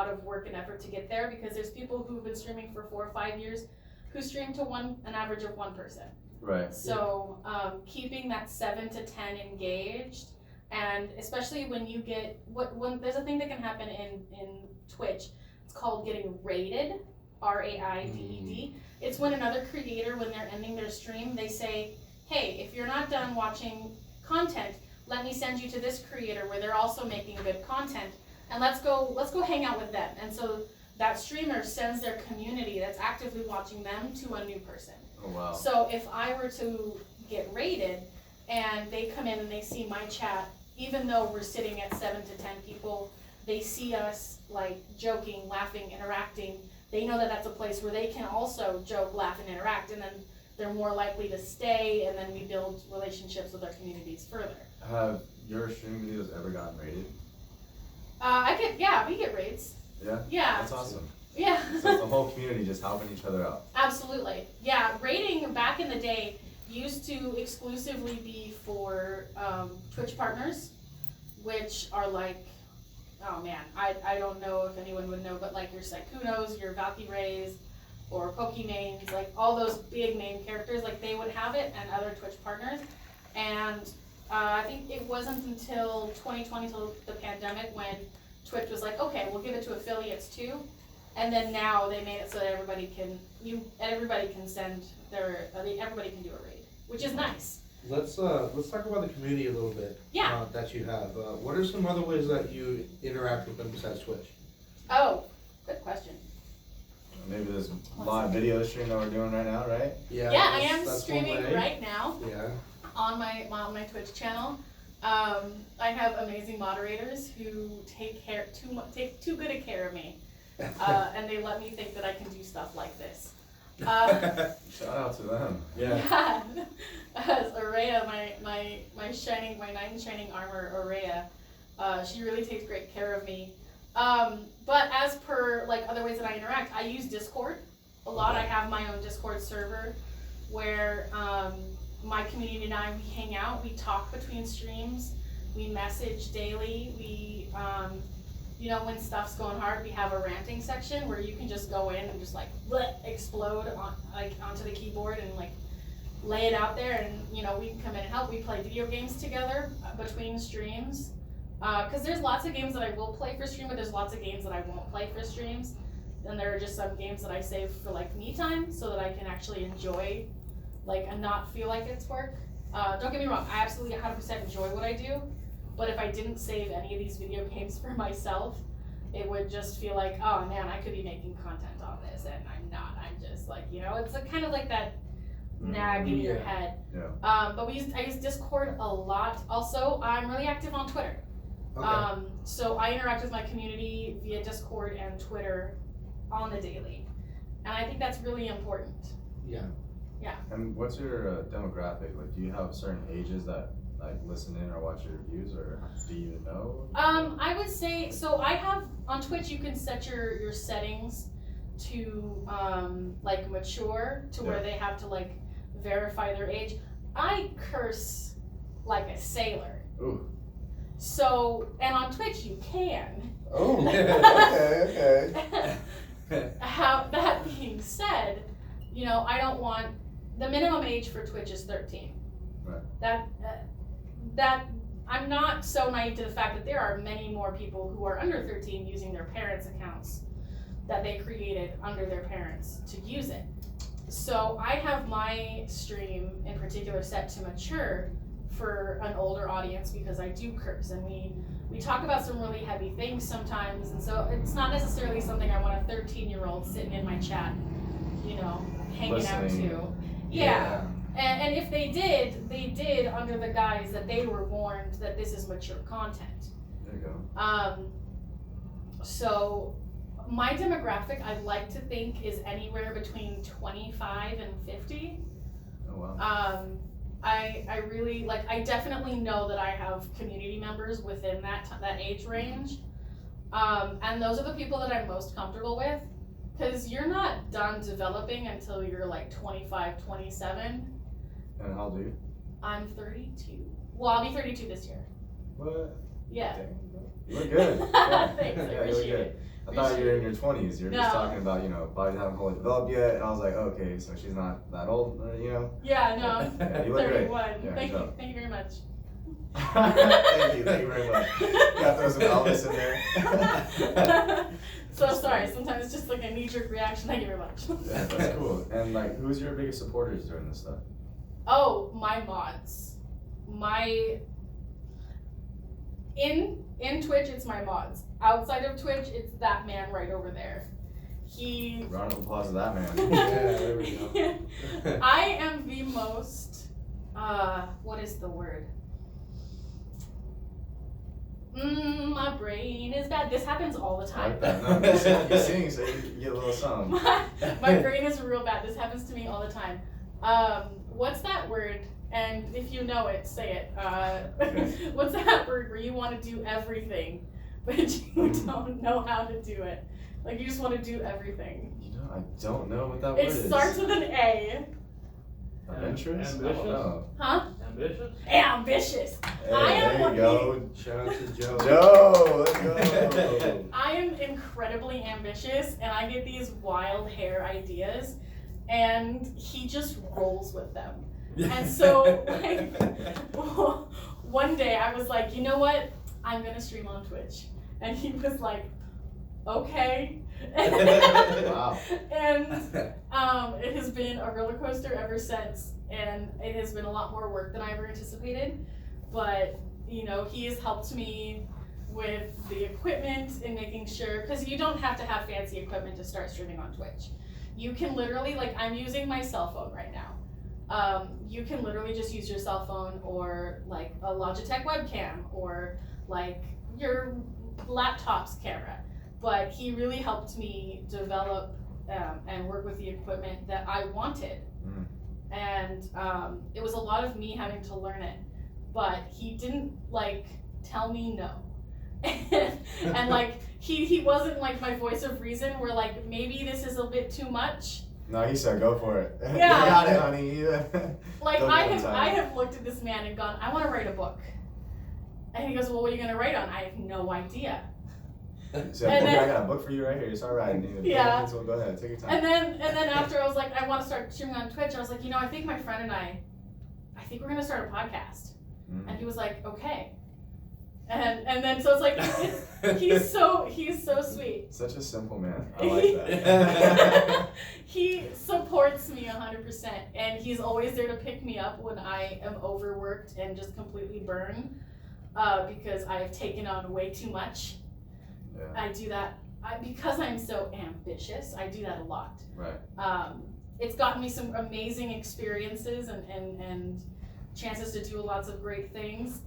of work and effort to get there because there's people who've been streaming for 4 or 5 years who stream to an average of 1 person. Right. So keeping that 7 to 10 engaged, and especially when you get when there's a thing that can happen in Twitch, it's called getting raided, RAIDED. It's when another creator, when they're ending their stream, they say, hey, if you're not done watching content, let me send you to this creator where they're also making good content, and let's go hang out with them. And so that streamer sends their community that's actively watching them to a new person. Oh wow. So if I were to get raided and they come in and they see my chat, even though we're sitting at 7 to 10 people, they see us like joking, laughing, interacting. They know that that's a place where they can also joke, laugh, and interact, and then they're more likely to stay, and then we build relationships with our communities further. Have your stream videos ever gotten rated? We get raids. Yeah? Yeah. That's awesome. Yeah. So it's the whole community just helping each other out. Absolutely. Yeah, raiding back in the day used to exclusively be for Twitch partners, which are like, oh man, I don't know if anyone would know, but like your Sykkunos, your Valkyrays, or Pokemains, like all those big name characters, like they would have it, and other Twitch partners. And I think it wasn't until 2020, till the pandemic, when Twitch was like, okay, we'll give it to affiliates too. And then now they made it so that everybody can send everybody can do a raid, which is nice. Let's talk about the community a little bit. Yeah. That you have. What are some other ways that you interact with them besides Twitch? Oh, good question. Maybe this live video stream that we're doing right now, right? Yeah. Yeah, I am that's streaming one way. right now. Yeah. On my Twitch channel. I have amazing moderators who take too good a care of me, and they let me think that I can do stuff like this. Shout out to them. Yeah. As Aurea, my knight in shining armor, Aurea, she really takes great care of me. But as per like other ways that I interact, I use Discord a lot. I have my own Discord server where my community and I, we hang out, we talk between streams, we message daily, we, when stuff's going hard, we have a ranting section where you can just go in and just like explode onto the keyboard and like lay it out there, and we can come in and help. We play video games together between streams, because there's lots of games that I will play for stream, but there's lots of games that I won't play for streams. And there are just some games that I save for like me time so that I can actually enjoy and not feel like it's work. Don't get me wrong, I absolutely 100% enjoy what I do, but if I didn't save any of these video games for myself, it would just feel like, oh man, I could be making content on this, and I'm not. I'm just like, it's a kind of like that nag in your head. Yeah. But I use Discord a lot. Also, I'm really active on Twitter. Okay. So I interact with my community via Discord and Twitter on the daily, and I think that's really important. Yeah. Yeah. And what's your demographic? Like, do you have certain ages that like listen in or watch your reviews, or do you even know? I would say, so I have, on Twitch you can set your settings to mature, to where they have to verify their age. I curse like a sailor. Ooh. So, and on Twitch you can. Oh, okay. That being said, I don't want, the minimum age for Twitch is 13. Right. That I'm not so naive to the fact that there are many more people who are under 13 using their parents' accounts that they created under their parents to use it. So I have my stream in particular set to mature for an older audience because I do curse, and we talk about some really heavy things sometimes, and so it's not necessarily something I want a 13-year-old sitting in my chat, you know, hanging out Listening. to. Yeah. And if they did under the guise that they were warned that this is mature content. There you go. So my demographic, I'd like to think, is anywhere between 25 and 50. Oh wow. I really, like, I definitely know that I have community members within that age range. And those are the people that I'm most comfortable with, because you're not done developing until you're like 25, 27. And how old are you? I'm 32. Well, I'll be 32 this year. What? Yeah. Dang. You look good. Yeah. Thanks, I Yeah, you look appreciate good. it. I thought you were in your 20s. You're No. just talking about, you know, bodies haven't fully developed yet. And I was like, okay, so she's not that old, you know? Yeah, no. Yeah, you look great. 31. Yeah, Thank good you. job. Thank you very much. Thank you very much. You got throw some Elvis in there. So sorry, sometimes it's just like a knee-jerk reaction. Thank you very much. Yeah, that's cool. And like, who's your biggest supporters during this stuff? Oh, my mods. In Twitch, it's my mods. Outside of Twitch, it's that man right over there. Round of applause to that man. Yeah, there we go. I am the most, what is the word? My brain is bad. This happens all the I time. like that. No, you sing, so you get a little something. My brain is real bad. This happens to me all the time. What's that word? And if you know it, say it. What's that word where you want to do everything, but you don't know how to do it? Like, you just want to do everything. You know, I don't know what that word It is. starts with an A. Adventurous? I don't Ambitious? know. Huh? Ambitious? Ambitious. Hey, I am there one- you go. Shout out to Joe. Joe, let's go. I am incredibly ambitious, and I get these wild hair ideas, and he just rolls with them. And so, like, one day I was like, you know what? I'm gonna stream on Twitch. And he was like, okay. Wow. And it has been a roller coaster ever since, and it has been a lot more work than I ever anticipated. But, you know, he has helped me with the equipment and making sure, because you don't have to have fancy equipment to start streaming on Twitch. You can literally, like, I'm using my cell phone right now. You can literally just use your cell phone or like a Logitech webcam or like your laptop's camera. But he really helped me develop and work with the equipment that I wanted. And it was a lot of me having to learn it. But he didn't like tell me no. And like he wasn't like my voice of reason where like maybe this is a bit too much. No, he said go for it. Yeah. You got it, honey. Like Don't I get have tired. looked at this man and gone, I want to write a book. And he goes, well, what are you gonna write on? I have no idea. So, And okay, then- I got a book for you right here. It's all right. Yeah. So go ahead, take your time. And then after I was like, I want to start streaming on Twitch. I was like, you know, I think my friend and I think we're gonna start a podcast. And he was like, okay. And then so it's like he's so sweet. Such a simple man. I like that. He supports me 100%, and he's always there to pick me up when I am overworked and just completely burned because I have taken on way too much. Yeah. I do that because I'm so ambitious. I do that a lot. Right. It's gotten me some amazing experiences and chances to do lots of great things,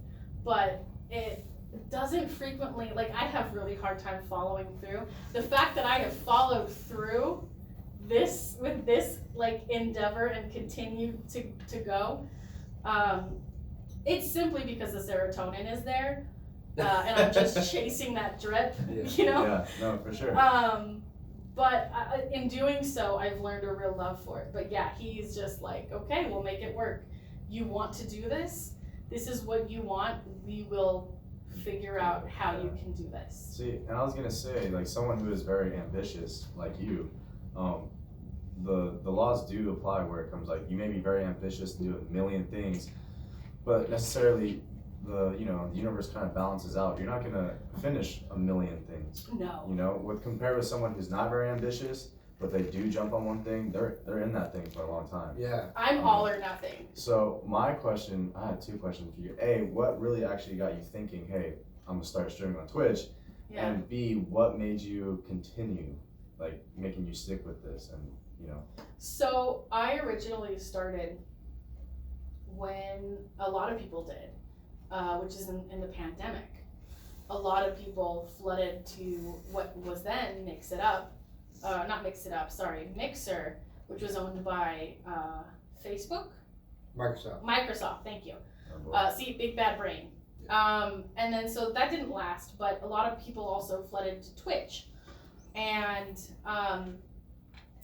but it doesn't frequently, like, I have really hard time following through. The fact that I have followed through with this like endeavor and continue to go, it's simply because the serotonin is there, and I'm just chasing that drip, you know? Yeah, no, for sure. But in doing so, I've learned a real love for it. But yeah, he's just like, okay, we'll make it work. You want to do this? This is what you want. We will figure out how you can do this. See, and I was gonna say, like, someone who is very ambitious, like you, the laws do apply where it comes, like, you may be very ambitious and do a million things, but necessarily the universe kind of balances out. You're not gonna finish a million things. No. You know, compared with someone who's not very ambitious, but they do jump on one thing, they're in that thing for a long time. Yeah. I'm all or nothing. So my question, I had two questions for you. A, what really actually got you thinking, hey, I'm gonna start streaming on Twitch? Yeah. And B, what made you continue, like making you stick with this and, you know? So I originally started when a lot of people did, which is in the pandemic. A lot of people flooded to what was then Mixer, which was owned by Facebook? Microsoft, thank you. See, big bad brain. And then so that didn't last, but a lot of people also flooded to Twitch. And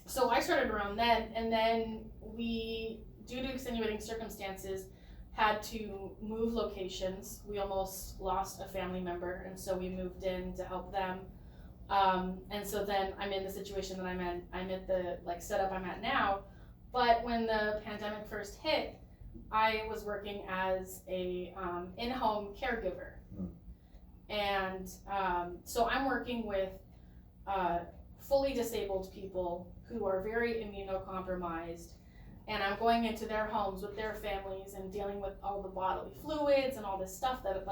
so I started around then, and then we, due to extenuating circumstances, had to move locations. We almost lost a family member, and so we moved in to help them. And so then I'm in the situation that I'm in. I'm at the setup I'm at now. But when the pandemic first hit, I was working as a in-home caregiver. And so I'm working with fully disabled people who are very immunocompromised, and I'm going into their homes with their families and dealing with all the bodily fluids and all this stuff that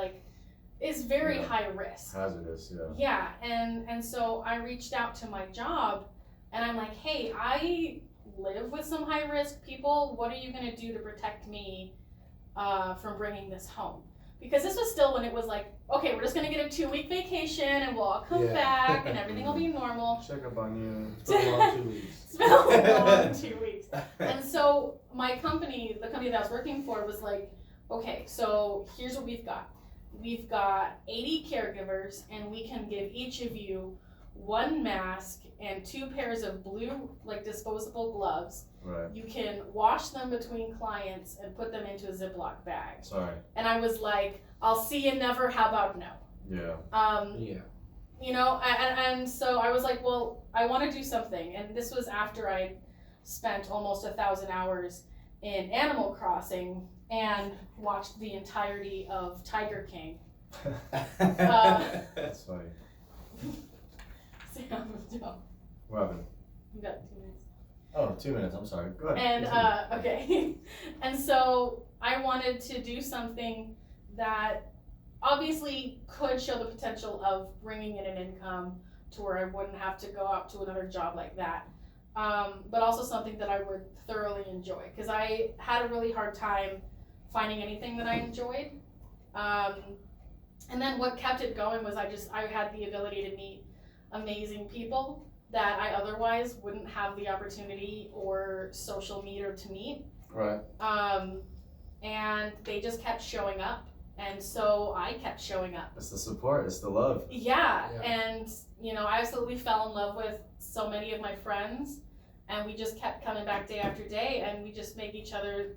is very high risk. Hazardous, yeah. Yeah, and so I reached out to my job, and I'm like, hey, I live with some high risk people. What are you gonna do to protect me from bringing this home? Because this was still when it was like, okay, we're just gonna get a 2-week vacation and we'll all come back and everything will be normal. Check up on you. It's been a long 2 weeks. It's been a long 2 weeks. And so my company, the company that I was working for, was like, okay, so here's what we've got. We've got 80 caregivers, and we can give each of you 1 mask and 2 pairs of blue, disposable gloves. Right. You can wash them between clients and put them into a Ziploc bag. Sorry. And I was like, I'll see you never, how about no? Yeah. Yeah. You know, and so I was like, well, I want to do something. And this was after I spent almost 1,000 hours in Animal Crossing and watched the entirety of Tiger King. That's funny. Sam, don't. What happened? You got 2 minutes. Oh, 2 minutes, I'm sorry. Go ahead. And, okay. And so I wanted to do something that obviously could show the potential of bringing in an income to where I wouldn't have to go out to another job like that. But also something that I would thoroughly enjoy, because I had a really hard time finding anything that I enjoyed. And then what kept it going was I had the ability to meet amazing people that I otherwise wouldn't have the opportunity or social meter to meet. Right. And they just kept showing up, and so I kept showing up. It's the support, it's the love. Yeah. And I absolutely fell in love with so many of my friends, and we just kept coming back day after day, and we just make each other,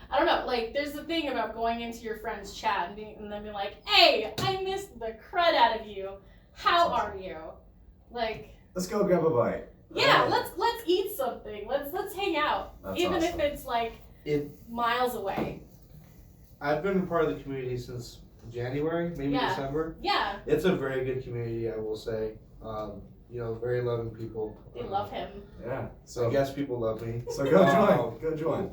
I don't know, there's the thing about going into your friend's chat and then being like, hey, I missed the crud out of you. How are you? Let's go grab a bite. Yeah, Right. let's eat something. Let's hang out. That's Even awesome. if it's miles away. I've been a part of the community since January, maybe Yeah. December. Yeah, It's a very good community, I will say. Very loving people. they love him. Yeah. I So guess people love me. go join. Go join.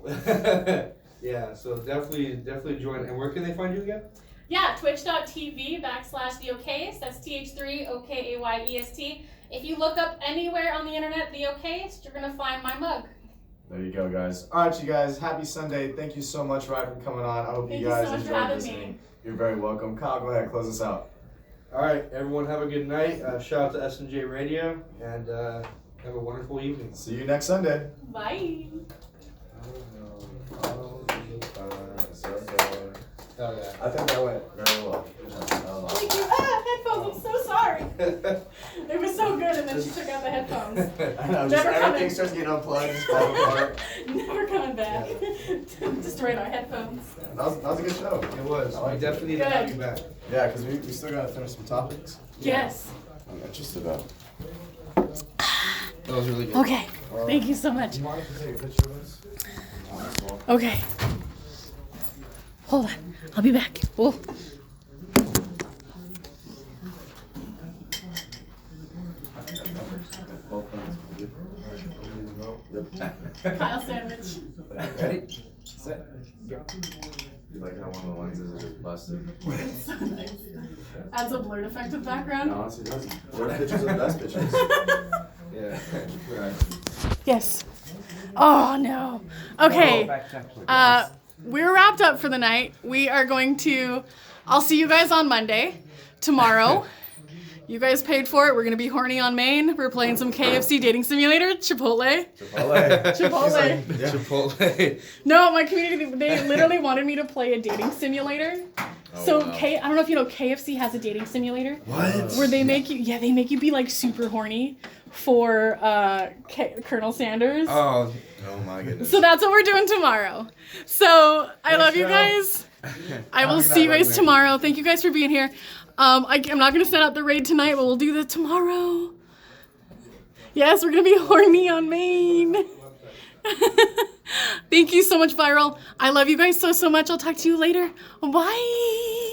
Yeah, so definitely join. And where can they find you again? Yeah, twitch.tv/Th3Okayest. That's Th3Okayest. If you look up anywhere on the internet Th3Okayest, you're gonna find my mug. There you go, guys. All right, you guys. Happy Sunday. Thank you so much, Ryan, for coming on. I hope Thank you you guys so much for enjoyed having listening. me. You're very welcome. Kyle, go ahead. Close us out. All right, everyone have a good night. Shout out to S&J Radio, and have a wonderful evening. See you next Sunday. Bye. Oh, yeah. I think that went very well. Thank you. Headphones. I'm so sorry. It was so good, and then she took out the headphones. I know, just Never everything coming. starts getting unplugged and falling apart. Never coming back. Destroyed our headphones. That was a good show. It was. I We liked definitely need to have Good. you back. Yeah, because we still got to finish some topics. Yes. Just about. That was really good. Okay. Thank you so much. Do you mind if we take a picture of us? Okay. Hold on. I'll be back. Oh. Kyle sandwich. Ready? Set. Go. You like how one of the lenses is just busted? It's so nice. Adds a blurred effect to the background. No, honestly, it doesn't. Blur pictures are the best pictures. Yeah. Yes. Oh no. Okay. We're wrapped up for the night. We are going to. I'll see you guys on Monday. Tomorrow. You guys paid for it. We're gonna be horny on Main. We're playing some KFC dating simulator. Chipotle. Chipotle. No, my community, they literally wanted me to play a dating simulator. So wow. I don't know if you know, KFC has a dating simulator. What? Where they make you be like super horny for Colonel Sanders. Oh my goodness. So that's what we're doing tomorrow. So I love you guys. I will see you guys tomorrow. Thank you guys for being here. I'm not gonna send out the raid tonight, but we'll do that tomorrow. Yes, we're gonna be horny on Main. Thank you so much, Viral. I love you guys so much. I'll talk to you later. Bye.